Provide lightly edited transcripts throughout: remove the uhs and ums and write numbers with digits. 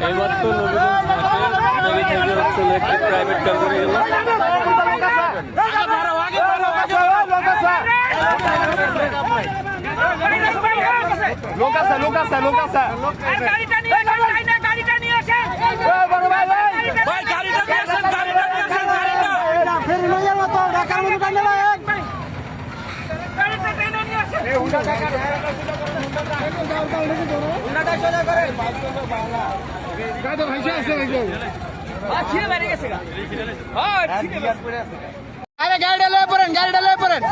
এইমাত্র একটি private car করে গেল। গাড়িটা লয়ে পড়েন, গাড়িটা লয়ে পড়েন।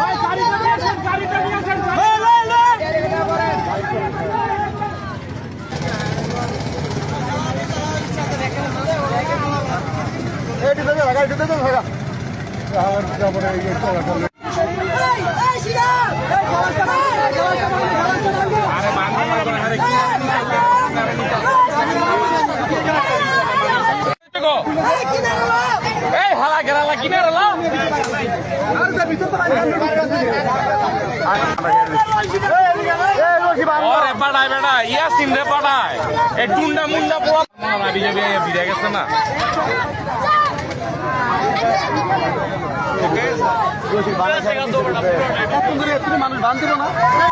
ইয়াসিন রে পাঠায় এই টুন্ডা মুন্ডা পোড়া বিজেপি বিদায় গেছে না। মানুষ বান্ধব না।